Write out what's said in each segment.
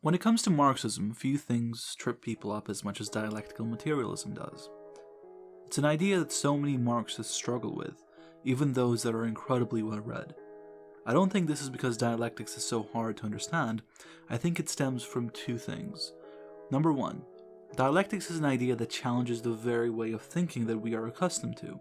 When it comes to Marxism, few things trip people up as much as dialectical materialism does. It's an idea that so many Marxists struggle with, even those that are incredibly well read. I don't think this is because dialectics is so hard to understand. I think it stems from two things. Number one, dialectics is an idea that challenges the very way of thinking that we are accustomed to.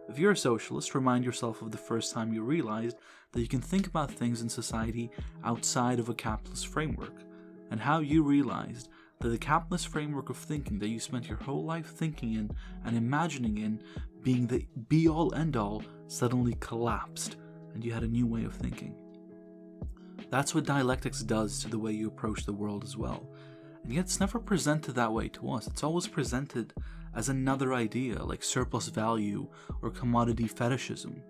If you're a socialist, remind yourself of the first time you realized that you can think about things in society outside of a capitalist framework, and how you realized that the capitalist framework of thinking that you spent your whole life thinking in and imagining in being the be-all end-all suddenly collapsed, and you had a new way of thinking. That's what dialectics does to the way you approach the world as well. And yet it's never presented that way to us. It's always presented as another idea, like surplus value or commodity fetishism.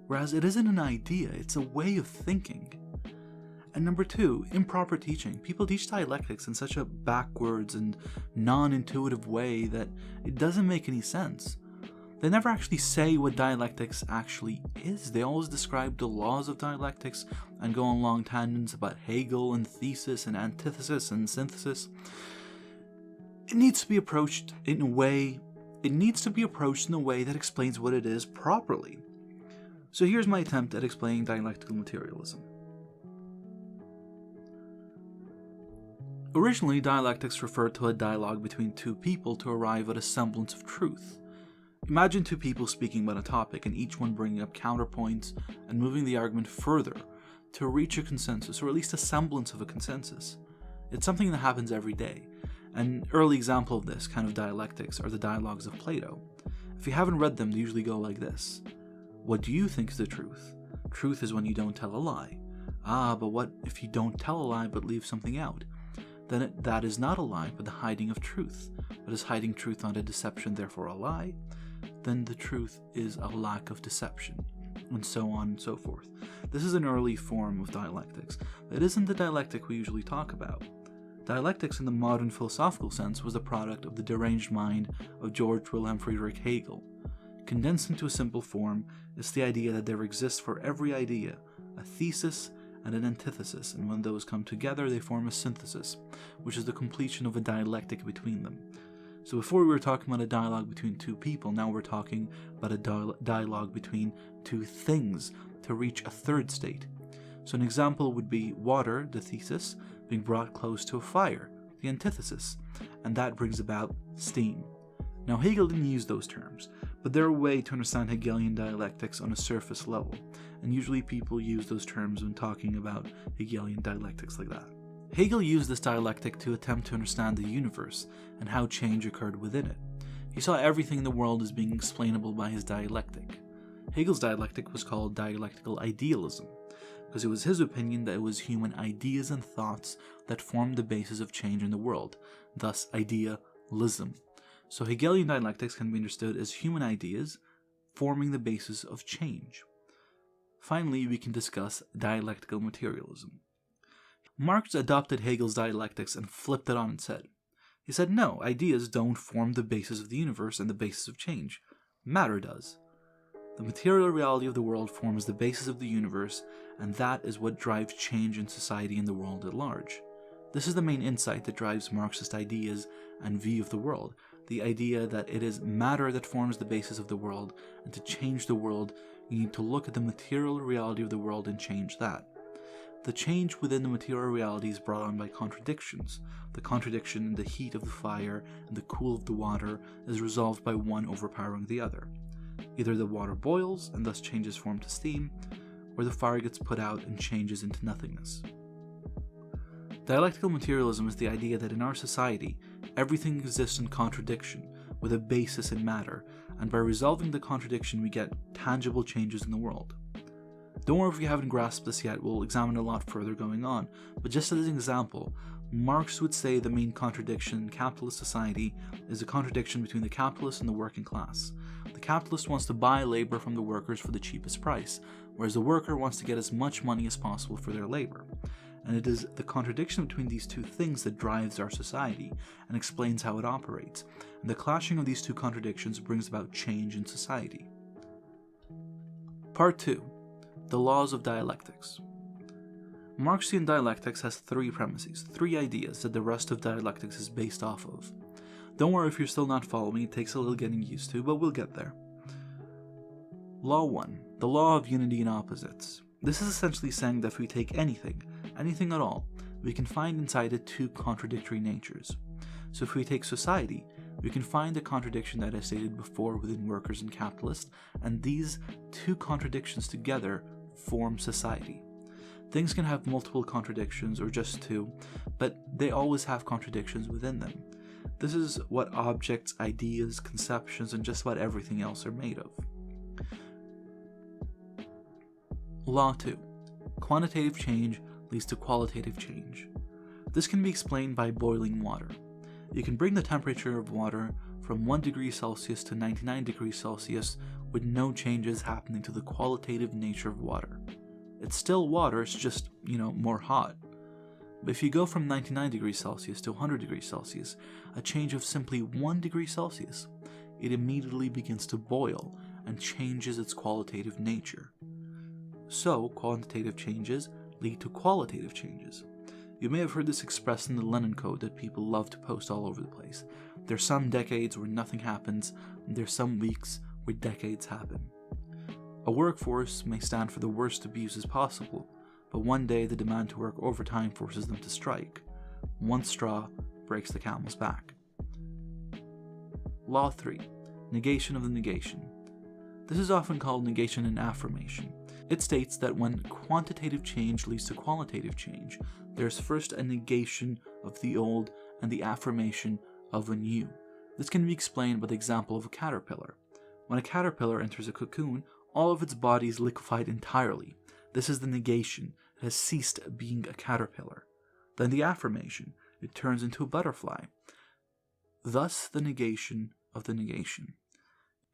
Whereas it isn't an idea, it's a way of thinking. And number two, improper teaching. People teach dialectics in such a backwards and non-intuitive way that it doesn't make any sense. They never actually say what dialectics actually is. They always describe the laws of dialectics and go on long tangents about Hegel and thesis and antithesis and synthesis. It needs to be approached in a way that explains what it is properly. So here's my attempt at explaining dialectical materialism. Originally, dialectics referred to a dialogue between two people to arrive at a semblance of truth. Imagine two people speaking about a topic and each one bringing up counterpoints and moving the argument further to reach a consensus, or at least a semblance of a consensus. It's something that happens every day. An early example of this kind of dialectics are the dialogues of Plato. If you haven't read them, they usually go like this. What do you think is the truth? Truth is when you don't tell a lie. Ah, but what if you don't tell a lie but leave something out? Then that is not a lie, but the hiding of truth. But is hiding truth not a deception, therefore a lie? Then the truth is a lack of deception, and so on and so forth. This is an early form of dialectics. It isn't the dialectic we usually talk about. Dialectics in the modern philosophical sense was the product of the deranged mind of George Wilhelm Friedrich Hegel. Condensed into a simple form, it's the idea that there exists for every idea a thesis and an antithesis, and when those come together they form a synthesis, which is the completion of a dialectic between them. So before we were talking about a dialogue between two people, now we're talking about a dialogue between two things to reach a third state. So an example would be water, the thesis, being brought close to a fire, the antithesis, and that brings about steam. Now Hegel didn't use those terms, but they're a way to understand Hegelian dialectics on a surface level, and usually people use those terms when talking about Hegelian dialectics like that. Hegel used this dialectic to attempt to understand the universe and how change occurred within it. He saw everything in the world as being explainable by his dialectic. Hegel's dialectic was called dialectical idealism, because it was his opinion that it was human ideas and thoughts that formed the basis of change in the world, thus idealism. So Hegelian dialectics can be understood as human ideas forming the basis of change. Finally, we can discuss dialectical materialism. Marx adopted Hegel's dialectics and flipped it on its head. He said, no, ideas don't form the basis of the universe and the basis of change. Matter does. The material reality of the world forms the basis of the universe, and that is what drives change in society and the world at large. This is the main insight that drives Marxist ideas and view of the world, the idea that it is matter that forms the basis of the world, and to change the world, you need to look at the material reality of the world and change that. The change within the material reality is brought on by contradictions. The contradiction in the heat of the fire and the cool of the water is resolved by one overpowering the other. Either the water boils and thus changes form to steam, or the fire gets put out and changes into nothingness. Dialectical materialism is the idea that in our society, everything exists in contradiction, with a basis in matter, and by resolving the contradiction we get tangible changes in the world. Don't worry if you haven't grasped this yet, we'll examine a lot further going on, but just as an example, Marx would say the main contradiction in capitalist society is a contradiction between the capitalist and the working class. The capitalist wants to buy labor from the workers for the cheapest price, whereas the worker wants to get as much money as possible for their labor. And it is the contradiction between these two things that drives our society and explains how it operates, and the clashing of these two contradictions brings about change in society. Part 2. The laws of dialectics. Marxian dialectics has three premises, three ideas that the rest of dialectics is based off of. Don't worry if you're still not following, it takes a little getting used to, but we'll get there. Law 1. The law of unity in opposites. This is essentially saying that if we take anything at all, we can find inside it two contradictory natures. So if we take society, we can find the contradiction that I stated before within workers and capitalists, and these two contradictions together form society. Things can have multiple contradictions or just two, but they always have contradictions within them. This is what objects, ideas, conceptions, and just about everything else are made of. Law 2. Quantitative change leads to qualitative change. This can be explained by boiling water. You can bring the temperature of water from 1 degree Celsius to 99 degrees Celsius with no changes happening to the qualitative nature of water. It's still water, it's just, more hot. But if you go from 99 degrees Celsius to 100 degrees Celsius, a change of simply 1 degree Celsius, it immediately begins to boil and changes its qualitative nature. So, quantitative changes lead to qualitative changes. You may have heard this expressed in the Lenin Code that people love to post all over the place. There's some decades where nothing happens, and there's some weeks where decades happen. A workforce may stand for the worst abuses possible, but one day the demand to work overtime forces them to strike. One straw breaks the camel's back. Law 3. Negation of the negation. This is often called negation and affirmation. It states that when quantitative change leads to qualitative change, there's first a negation of the old and the affirmation of a new. This can be explained by the example of a caterpillar. When a caterpillar enters a cocoon, all of its body is liquefied entirely. This is the negation. It has ceased being a caterpillar. Then the affirmation. It turns into a butterfly. Thus the negation of the negation.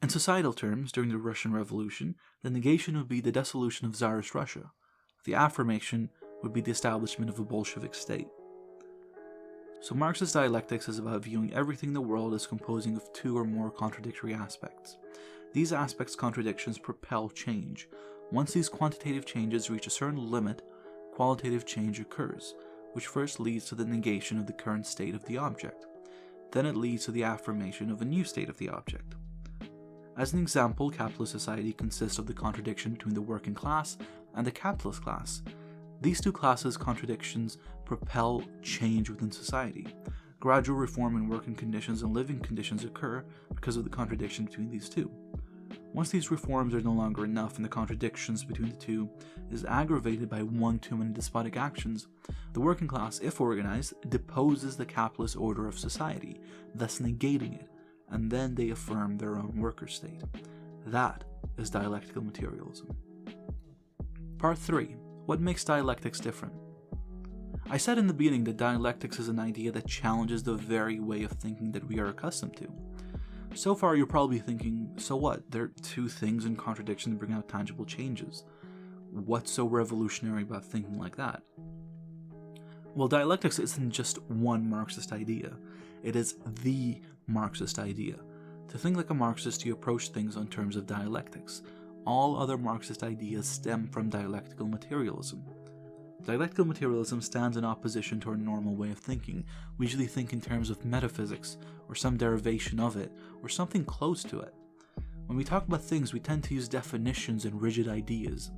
In societal terms, during the Russian Revolution, the negation would be the dissolution of Tsarist Russia. The affirmation would be the establishment of a Bolshevik state. So Marxist dialectics is about viewing everything in the world as composing of two or more contradictory aspects. These aspects' contradictions propel change. Once these quantitative changes reach a certain limit, qualitative change occurs, which first leads to the negation of the current state of the object. Then it leads to the affirmation of a new state of the object. As an example, capitalist society consists of the contradiction between the working class and the capitalist class. These two classes' contradictions propel change within society. Gradual reform in working conditions and living conditions occur because of the contradiction between these two. Once these reforms are no longer enough and the contradictions between the two is aggravated by one too many despotic actions, the working class, if organized, deposes the capitalist order of society, thus negating it, and then they affirm their own worker state. That is dialectical materialism. Part 3. What makes dialectics different? I said in the beginning that dialectics is an idea that challenges the very way of thinking that we are accustomed to. So far you're probably thinking, so what? They're two things in contradiction that bring out tangible changes. What's so revolutionary about thinking like that? Well, dialectics isn't just one Marxist idea. It is the Marxist idea. To think like a Marxist, you approach things on terms of dialectics. All other Marxist ideas stem from dialectical materialism. Dialectical materialism stands in opposition to our normal way of thinking. We usually think in terms of metaphysics, or some derivation of it, or something close to it. When we talk about things, we tend to use definitions and rigid ideas.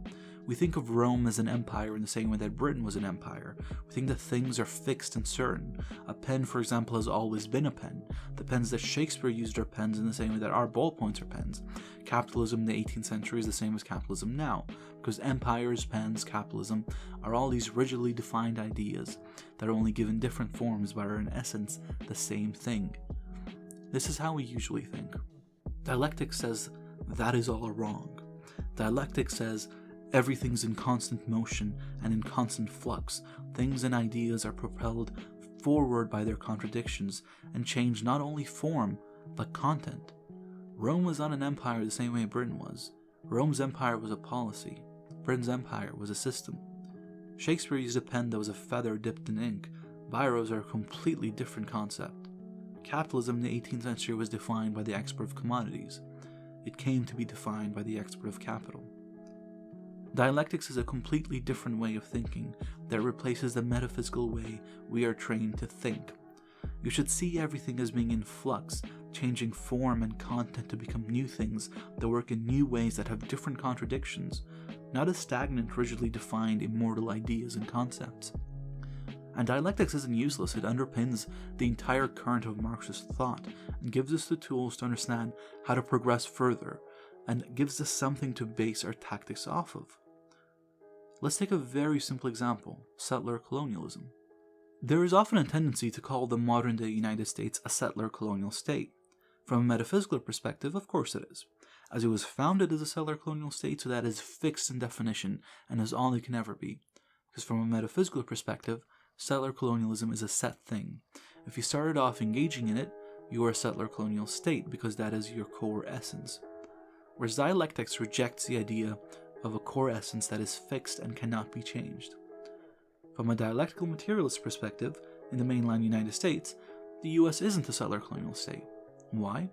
We think of Rome as an empire in the same way that Britain was an empire. We think that things are fixed and certain. A pen, for example, has always been a pen. The pens that Shakespeare used are pens in the same way that our ballpoints are pens. Capitalism in the 18th century is the same as capitalism now, because empires, pens, capitalism are all these rigidly defined ideas that are only given different forms but are in essence the same thing. This is how we usually think. Dialectics says that is all wrong. Dialectics says everything's in constant motion and in constant flux. Things and ideas are propelled forward by their contradictions and change not only form, but content. Rome was not an empire the same way Britain was. Rome's empire was a policy. Britain's empire was a system. Shakespeare used a pen that was a feather dipped in ink. Biros are a completely different concept. Capitalism in the 18th century was defined by the export of commodities. It came to be defined by the export of capital. Dialectics is a completely different way of thinking that replaces the metaphysical way we are trained to think. You should see everything as being in flux, changing form and content to become new things that work in new ways that have different contradictions, not as stagnant, rigidly defined, immortal ideas and concepts. And dialectics isn't useless, it underpins the entire current of Marxist thought and gives us the tools to understand how to progress further, and gives us something to base our tactics off of. Let's take a very simple example: settler colonialism. There is often a tendency to call the modern-day United States a settler colonial state. From a metaphysical perspective, of course it is, as it was founded as a settler colonial state, so that is fixed in definition and is all it can ever be. Because from a metaphysical perspective, settler colonialism is a set thing. If you started off engaging in it, you are a settler colonial state because that is your core essence. Whereas dialectics rejects the idea of a core essence that is fixed and cannot be changed. From a dialectical materialist perspective, in the mainland United States, the US isn't a settler colonial state. Why?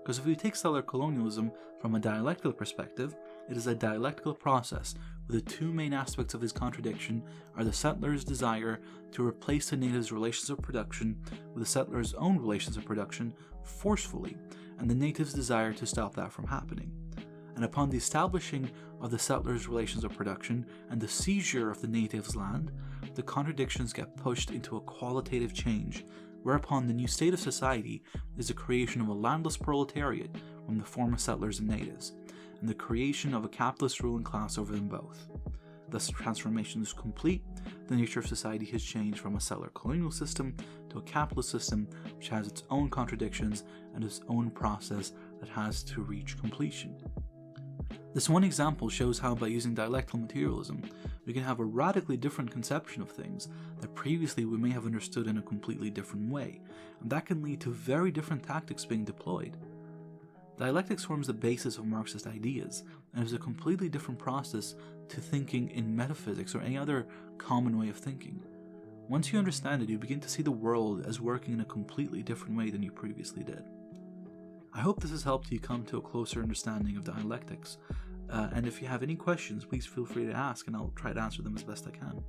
Because if we take settler colonialism from a dialectical perspective, it is a dialectical process where the two main aspects of its contradiction are the settler's desire to replace the native's relations of production with the settler's own relations of production forcefully, and the native's desire to stop that from happening. And upon the establishing of the settler's relations of production and the seizure of the native's land, the contradictions get pushed into a qualitative change, whereupon the new state of society is the creation of a landless proletariat from the former settlers and natives, and the creation of a capitalist ruling class over them both. Thus the transformation is complete, the nature of society has changed from a settler colonial system to a capitalist system which has its own contradictions and its own process that has to reach completion. This one example shows how by using dialectical materialism, we can have a radically different conception of things that previously we may have understood in a completely different way, and that can lead to very different tactics being deployed. Dialectics forms the basis of Marxist ideas, and is a completely different process to thinking in metaphysics or any other common way of thinking. Once you understand it, you begin to see the world as working in a completely different way than you previously did. I hope this has helped you come to a closer understanding of dialectics, and if you have any questions, please feel free to ask and I'll try to answer them as best I can.